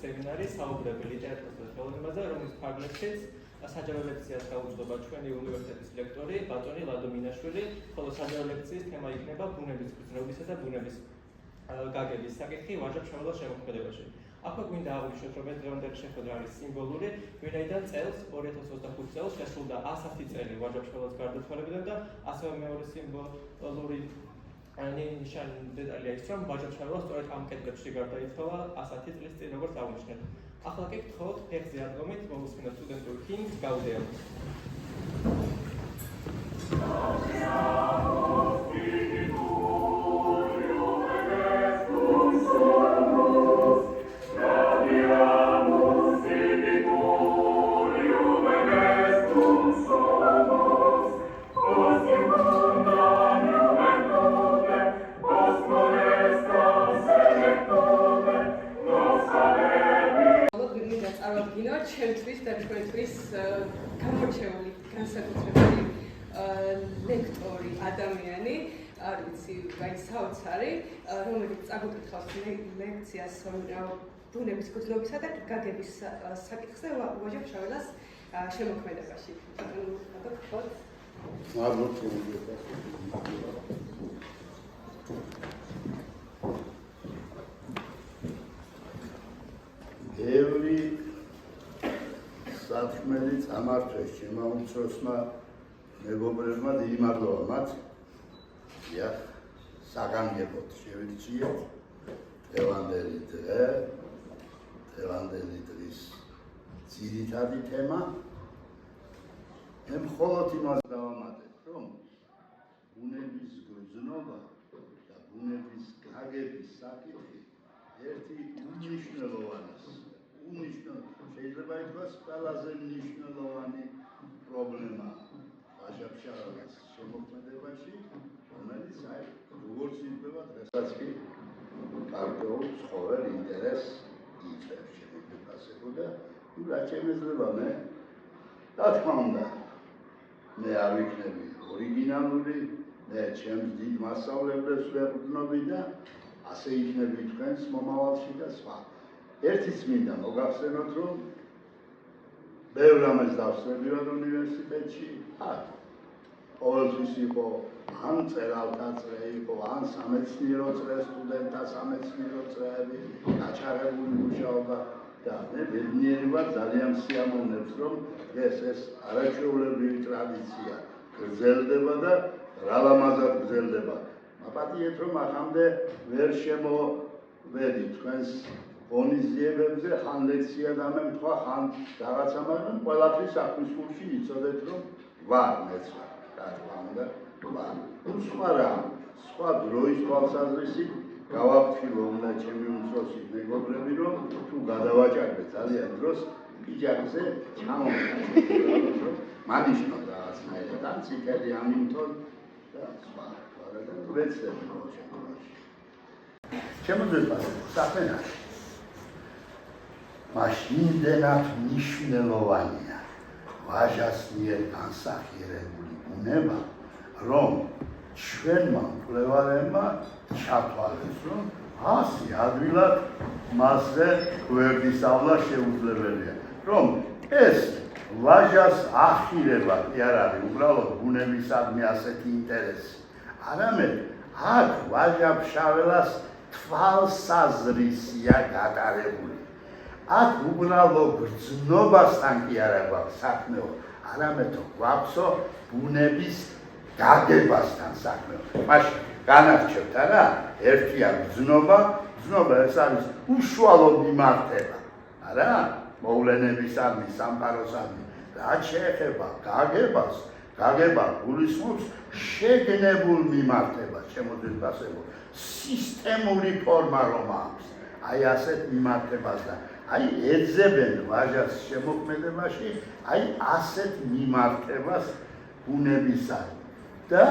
სემინარი საუბრები ლიტერატურასა და ხელოვნებაზე, რომლის ფარგლებშიც საჯარო ლექციას გაუძღობა ჩვენი უნივერსიტეტის ლექტორი ბატონი ლადო მინაშვილი, ხოლო საჯარო ლექციის თემა იქნება ბუნების გრძნობისა და ბუნების გაგების საკითხი ვაჟა-ფშაველას შემოქმედებაში. Ახლა გვინდა აღვნიშნოთ, რომ ეს დღევანდელი შეხვედრა არის სიმბოლური, ვინაიდან წელს 2025 წელს შესრულდა 110 წელი ვაჟა-ფშაველას გარდაცვალებიდან და ასევე მეორე სიმბოლური ნიშანი დეტალია ის, რომ ვაჟა-ფშაველა სწორედ ამ კეთილებში გარდაიცვალა 110 წლის წინ, როგორც აღვნიშნეთ. ახლა კი გთხოვთ ფეხზე ადგომით მოვუსმინოთ სტუდენტური ჰიმნს გაუდეამოს. ჩემთვის და ჩვენთვის გამორჩეული განსაკუთრებული ლექტორი ადამიანი, არ ვიცი, აი საოცარი, რომელიც წაგუკითხავს ლექციას ბუნების გრძნობისა და გაგების საკითხზე ვაჟა-ფშაველას შემოქმედებაში. ბევრი საქმელი წამართვეს ჩემმა უმცროსმა მეგობრებმა იმარლოვა მათ. დიახ, საგანგებოდ შევიძიეთ დღევანდელი დღის ძირითადი თემა. მე მხოლოდ იმას დავამატებ, რომ ბუნების გრძნობა და ბუნების გაგების საკითხი ერთი შეიძლება ითქვას ყველაზე მნიშვნელოვანი პრობლემა ვაჟა-ფშაველას შემოქმედებაში, რომელიც როგორც ითვლება დღესაც კი გარკვეულ ცხოველ ინტერესს იწვევს შემოქმედებასებო და რა შემეძლება მე, რა თქმა უნდა, მე არ ვიქნები ორიგინალური, მე ჩემს დიდ მასწავლებლებს ვეყრდნობი და ასე იქნები თქვენს მომავალში და სხვა. ერთიც მინდა მოგახსენოთ, რომ ბევრ რამეს დავსწრებივად უნივერსიტეტში, ყოველთვის იყო ან წერალთა წრე იყო, ან სამეცნიერო წრე, სტუდენტთა სამეცნიერო წრეები, გაჩაღებული მუშაობა და მე ბედნიერებად ძალიან სიამოვნებს, რომ ეს არაჩვეულებრივი ტრადიცია გრძელდება და რა ლამაზად გრძელდება. მაპატიეთ, რომ ახამდე ვერ შემოვედი თქვენს ღონისძიებებზე, ხან ლექცია დამემთხვა, ხან რაღაცა, მაგრამ ყველაფრის საქმის კურსში იცოდეთ, რომ ვარ მეც ვარ, რა თქმა უნდა, ვარ. სხვა დროის თვალსაზრისით გავაფრთხილო უნდა ჩემი უმცროსი მეგობრები, რომ თუ გადავაჭარბე ძალიან დროს, პიჯაკზე ჩამოვიდეთ, რომ მანიშნოთ რაღაცნაირად, ან წითელი ამინთონ და სხვა. ვეცდები ყოველ შემთხვევაში. შემოძებათ საფენაში. მაშინდენად მნიშვნელოვანია ვაჟას მიერ განსახიერებული ბუნება, რომ ჩვენმა მკვლევარებმა ჩათვალეს, რომ ასე ადვილად მასზე გვერდისავლა შეუძლებელია, რომ ეს ვაჟას ახირება კი არ არის უბრალოდ ბუნებისადმი ასეთი ინტერესი, არამედ აქ ვაჟა-ფშაველას თვალსაზრისია გატარებული. აქ უბრალოდ გრძნობასთან კი არა გვაქვს საქმეო, არამედ გვაქვსო ბუნების გაგებასთან საქმეო. მაშინ განარჩევთ არა, ერთია გრძნობა ეს არის უშუალო მიმართება, არა? მოვლენებისადმი, სამყაროსადმი. რაც შეეხება გაგებას, გაგება გულისხმობს შეგნებულ მიმართებას, შემოძებასებო, სისტემური ფორმა რომ აქვს, აი ასეთ მიმართებას და აი ეძებენ ვაჟას შემოქმედებაში, აი ასეთ მიმართებას ბუნებისადმი. და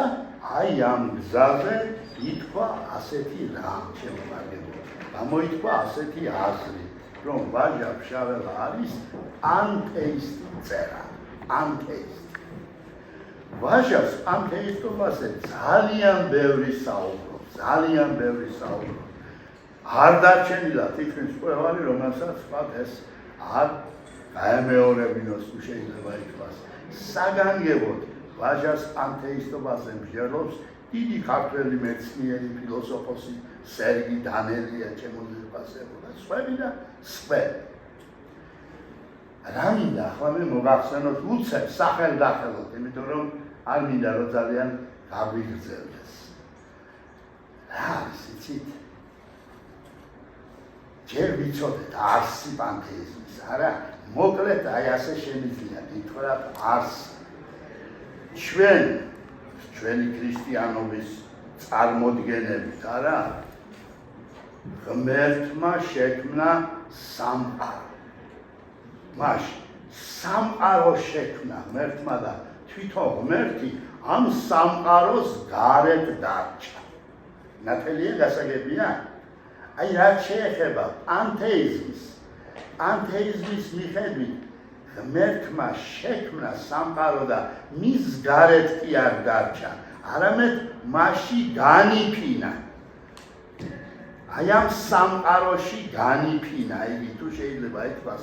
აი ამ გზაზე ითქვა ასეთი რამ შემომაგებული. გამოითქვა ასეთი აზრი, რომ ვაჟა-ფშაველა არის ანთეისტი წერა, ანთეისტი. ვაჟას ანთეისტობაზე ძალიან ბევრი საუბრობს. არ დარჩენილა თითქმის ყველანი, რომელსაც ვთქვათ ეს არ გაემეორებინოს, თუ შეიძლება ითქვას. საგანგებოდ ვაჟას პანთეისტობაზე მსჯელობს დიდი ქართველი მეცნიერი ფილოსოფოსი სერგი დანელია, შემოძირფასებოდა, სხვები და სხვები. რა მინდა ახლა მე მოგახსენოთ უცებ სახელდახელოდ, იმიტომ რომ არ მინდა რომ ძალიან გაგვიგრძელდეს. რა არის იცით? ჯერ ვიცოდეთ არსი პანთეიზმის, არა? მოკლედ აი ასე შემიძლია გითხრათ არსი. ჩვენი ქრისტიანობის წარმოდგენებით, არა? ღმერთმა შექმნა სამყარო. მაშინ სამყარო შექმნა ღმერთმა და თვითონ ღმერთი ამ სამყაროს გარეთ დარჩა. ნათელია გასაგებია? აი რა შეეხება პანთეიზმის მიხედვით ღმერთმა შექმნა სამყარო და მის გარეთ კი არ დარჩა, არამედ მასში განიფინა. აი ამ სამყაროში განიფინა, იგი თუ შეიძლება ითქვას,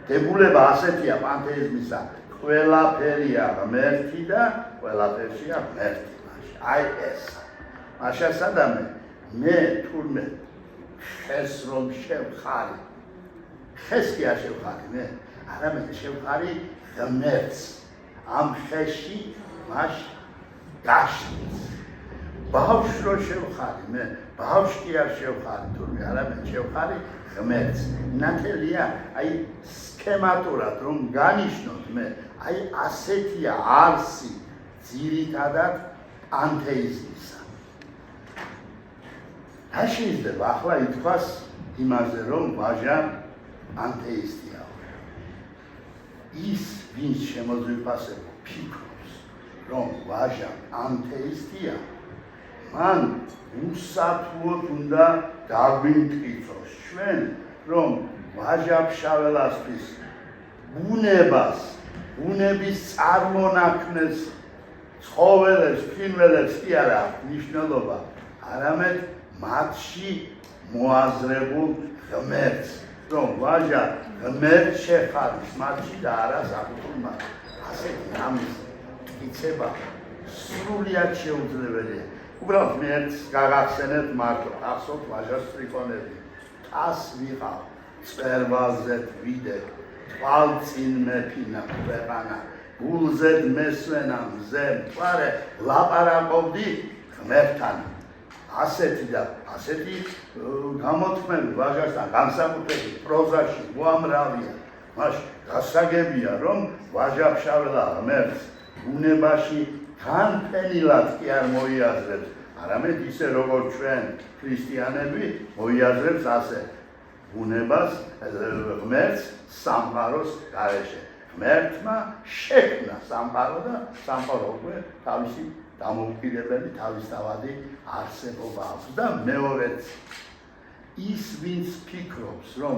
დებულება ასეთია პანთეიზმისა, ყველაფერია ღმერთი და ყველაფერშია ღმერთი. აი ეს. მაშინ სადამე მე თურმე ხეს რომ შევხარი. ხეს კი არ შევხარი მე, არამედ შევხარი ღმერთს. ამ ხეში მას გაშლის. ბავშვს რო შევხარი მე, ბავშვს კი არ შევხარი თურმე, არამედ შევხარი ღმერთს. ნათელია, აი სქემატურად რომ განიშნოთ მე, აი ასეთია არსი ძირითადად პანთეიზმისა. რა შეიძლება ახლა ითქვას იმაზე, რომ ვაჟა პანთეისტია. ის ვინც შემოძვირფასებო ფიქრობს, რომ ვაჟა პანთეისტია, მან უსათუოდ უნდა დაგვიმტკიცოს ჩვენ, რომ ვაჟა-ფშაველასთვის ბუნებას, ბუნების წარმონაქმნეს ცხოველებს, ფრინველებს კი არა აქვს მნიშვნელობა, არამედ მათში მოაზრებულ ღმერთს, რომ ვაჟა ღმერთს შეხარის მათში და არა საკუთრივ მათ. ასეთი რამის მტკიცება სრულიად შეუძლებელია. უბრალოდ მე ერთს გაგახსენებთ მარტო, ახსოვთ ვაჟას ტრიკონები. ტას ვიყავ, მწვერვალზე ვიდე, თვალწინ მეფინა ქვეყანა, გულზედ მესვენა მზე მთვარე, ლაპარაკობდი ღმერთთან. ასეთი და ასეთი გამოთქმები ვაჟასთან განსაკუთრებით პროზაში უამრავია. მაშინ გასაგებია, რომ ვაჟა-ფშაველა ღმერთს ბუნებაში განფენილად კი არ მოიაზრებს, არამედ ისე როგორც ჩვენ ქრისტიანები მოიაზრებს ასე ბუნებას, ღმერთს სამყაროს გარეშე. ღმერთმა შექმნა სამყარო და სამყარო უკვე თავისი დამოუკიდებელი თავისთავადი არსებობა აქვს და მეორეც ის ვინც ფიქრობს, რომ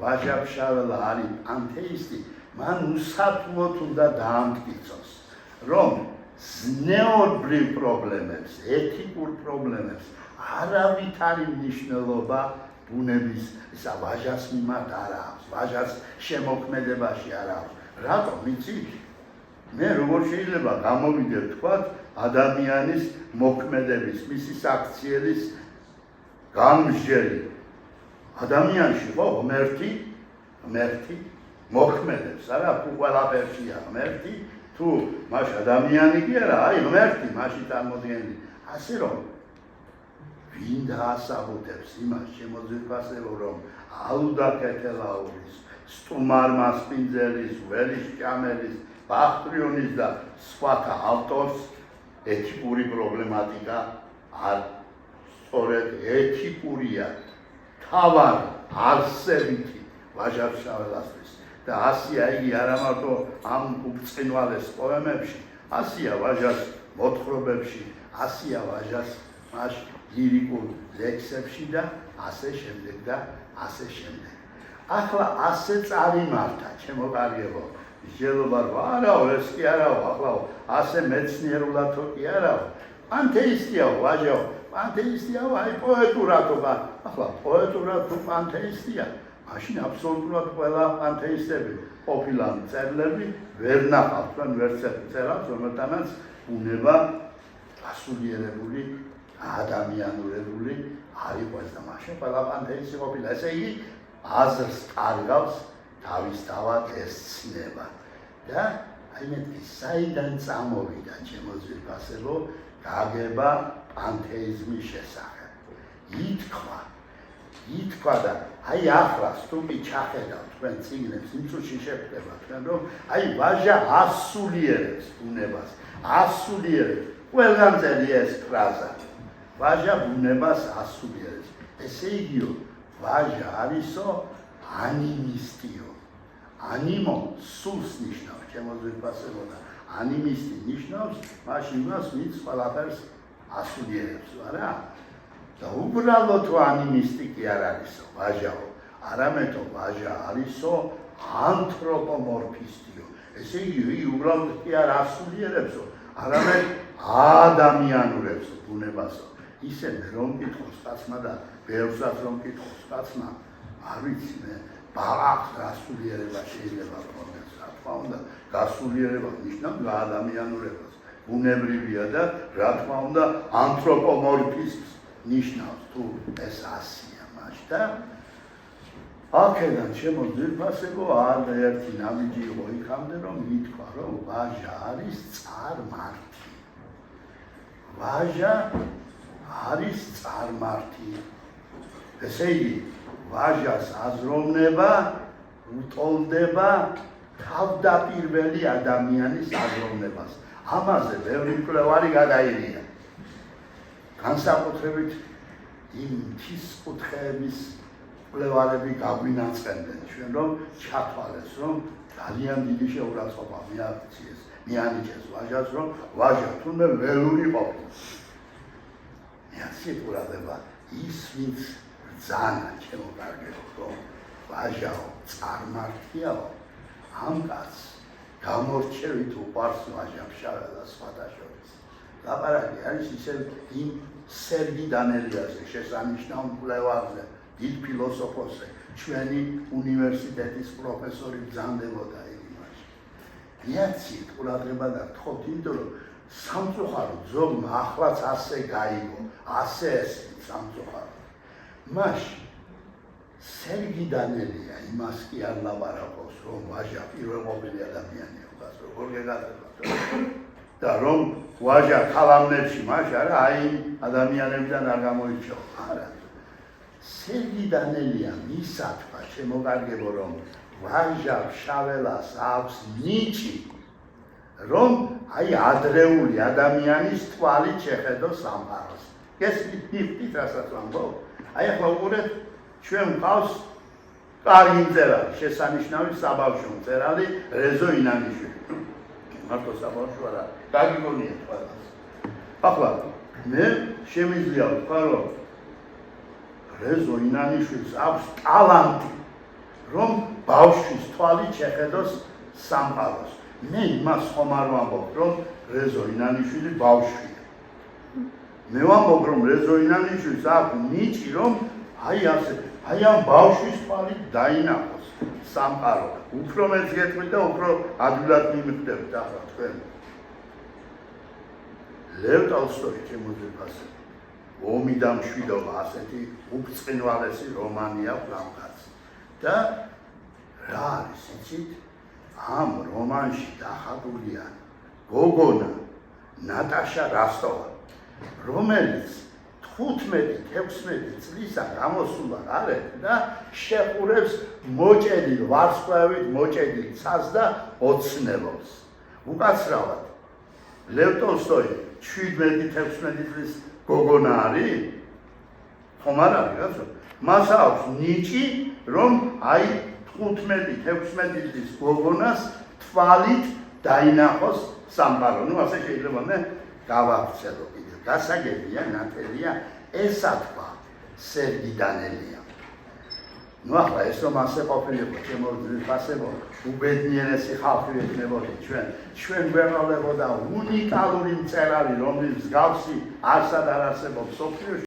ვაჟა-ფშაველა არის პანთეისტი, მან უსათუოდ უნდა დაამტკიცოს, რომ ზნეობრივ პრობლემებს, ეთიკურ პრობლემებს არავითარი მნიშვნელობა ბუნების ისა ვაჟას მიმართ არ აქვს, ვაჟას შემოქმედებაში არ აქვს. რატომ იცით? მე როგორ შეიძლება გამოვიდე ვთქვათ ადამიანის მოქმედების, მისი საქციელის გამსჯელი. ადამიანში ხო ღმერთი მოქმედებს, არა თუ ყველაფერშია ღმერთი, თუ მას ადამიანი კი არა, აი ღმერთი მასში წარმოდგენილი. ასე რომ ვინ დაასაბუთებს იმას შემოძვირფასებო, რომ ალუდა კეთელაურის, სტუმარ მასპინძელის, ველის ჭამელის, ბახტრიონის და სხვათა ავტორს ეთიკური პრობლემატიკა არ სწორედ ეთიკურია, თავარი არსებითი ვაჟა-ფშაველასთვის და ასია იგი არა მარტო ამ უბწყინვალეს პოემებში, ასია ვაჟას მოთხრობებში, ასია ვაჟას მას ლირიკულ ლექსებში და ასე შემდეგ და ასე შემდეგ. ახლა ასე წარიმართა ჩემო კარგებო, მსჯელობა რომ არაო, ეს კი არაო, ახლა ასე მეცნიერულადო კი არაო, პანთეისტიაო ვაჟაო, პანთეისტია, აი პოეტურადობა. ახლა პოეტურად თუ პანთეისტია, მაშინ აბსოლუტურად ყველა პანთეისტები ყოფილან წერლები ვერ ნახავთ თქვენ ვერცერთ წერას, რომელთანაც ბუნება გასულიერებული, ადამიანურებული არ იყოს და მაშინ ყველა პანთეისტი ყოფილა. ესე იგი აზრს კარგავს თავისთავად ეს ცნება და აი მეთქი საიდან წამოვიდა ჩემო ძვირფასებო გაგება პანთეიზმის შესახებ. ითქვა და აი ახლა სტუმი ჩახედავ თქვენ წიგნებს, იმ წუთში შეხვდება თქვენ რომ აი ვაჟა ასულიერებს ბუნებას, ასულიერებს. ყველგან წერია ეს ფრაზა. ვაჟა ბუნებას ასულიერებს. ესე იგიო, ვაჟა არისო ანიმისტიო. ანიმო სულს ნიშნავს, ჩემო ძვირფასებო და ანიმისტი ნიშნავს მაშინ მას ვინც ყველაფერს ასულიერებს, არა? და უბრალოდ ანიმისტი კი არ არისო, ვაჟაო, არამედ ვაჟა არისო ანთროპომორფისტიო. ესე იგი, უბრალოდ კი არ ასულიერებსო, არამედ ადამიანურებს ბუნებასო. ისე რომ კითხოს კაცმა და ბევრსაც რომ კითხოს კაცმა, არ ვიცი მე, ბალახს გასულიერება შეიძლება ქონდეს, რა თქმა უნდა, გასულიერება ნიშნავს ადამიანურებას. ბუნებრივია და რა თქმა უნდა, ანთროპომორფიზმს ნიშნავს თუ ეს ასია მაშ და აქედან ჩემო ძვირფასებო ერთი ნაბიჯი იყო იქამდე რომ ითქვა რომ ვაჟა არის წარმართი. ვაჟა არის წარმართი. ესე იგი ვაჟას აზროვნება უტოლდება თავდაპირველი ადამიანის აზროვნებას. ამაზე ბევრი მკვლევარი გადაიღია. განსაკუთრებით იმ მთის კუთხეების მკვლევარები გაგვინაწყენდნენ ჩვენ რომ ჩათვალეს რომ ძალიან დიდი შეურაცხყოფა მიანიჭეს ვაჟას რომ ვაჟა თუნდაც ველური ყოფილა. მეცი ყურადღება ის ვინც ბრძანა ჩემო კარგებო რომ ვაჟაო წარმართიაო ამ კაცს გამორჩევით უყვარს ვაჟა ფშავა და სხვათა შორის. ლაპარაკი არის ისევ იმ სერგი დანელიაზე შესანიშნავ მკვლევარზე, დიდ ფილოსოფოსზე, ჩვენი უნივერსიტეტის პროფესორი ბრძანდებოდა იქ იმაში. მიაცით ყურადღება და გთხოვთ, იმიტომ რომ სამწუხაროდ ზოგმა ახლაც ასე გაიგო, ასე ესმის სამწუხაროდ. მაშინ სერგი დანელია იმას კი არ ლაპარაკობს, რომ ვაჟა პირველყოფილი ადამიანია, როგორ გეგადება და რომ ვაჟა ხალამნებში მაშ არა აი ადამიანებიდან არ გამოირჩევა. არა. სერგი დანელია მისათქვა შემოგარგებო რომ ვაჟა შაველას აქვს ნიჭი რომ აი ადრეული ადამიანის თვალი შეხედოს სამყაროს. ეს მიხდით რასაც ვამბობ. აი ახლა უყურეთ ჩვენ მყავს კარგი მწერალი, შესანიშნავი საბავშვო მწერალი რეზო ინანიშვილი. მარტო საბავშვო არა, გაგიგონია ყველას. ახლა მე შემიძლია ვთქვა რომ რეზო ინანიშვილს აქვს ტალანტი რომ ბავშვის თვალი შეხედოს სამყაროს. მე იმას ხომ არ ვამბობ რომ რეზო ინანიშვილი ბავშვია. მე ვამბობ რომ რეზო ინანიშვილს აქვს ნიჭი რომ აი ასე აი ამ ბავშვის თვალი დაინახოს სამყარო. უფრო მეც გეტყვით და უფრო ადვილად მიმხვდებით ახლა თქვენ. ლევ ტოლსტოი ჩემო ძვირფასებო ომი და მშვიდობა ასეთი უბრწყინვალესი რომანი აქვს ამ კაცს. და რა არის იცით? ამ რომანში დახატულია გოგონა ნატაშა რასტოვა, რომელიც 15-16 წლისა გამოსულა გარეთ და შეყურებს მოჭედილ ვარსკვლავით მოჭედილ ცას და ოცნებობს. უკაცრავად ლევ ტოლსტოი 17-16 წლის გოგონა არის? ხომ არ არის კაცო? მას აქვს ნიჭი რომ აი 15-16 წლის გოგონას თვალით დაინახოს სამყარო. ნუ ასე შეიძლება მე გავავრცელო კიდევ. გასაგებია, ნათელია, ესა თქვა სერგი დანელია. ნუ ახლა ეს რომ ასე ყოფილიყო, ჩემო ძვირფასებო, უბედნიერესი ხალხი ვექნებოდი ჩვენ გვეყოლებოდა უნიკალური მწერალი, რომლის მსგავსი არსად არ არსებობს მსოფლიოში.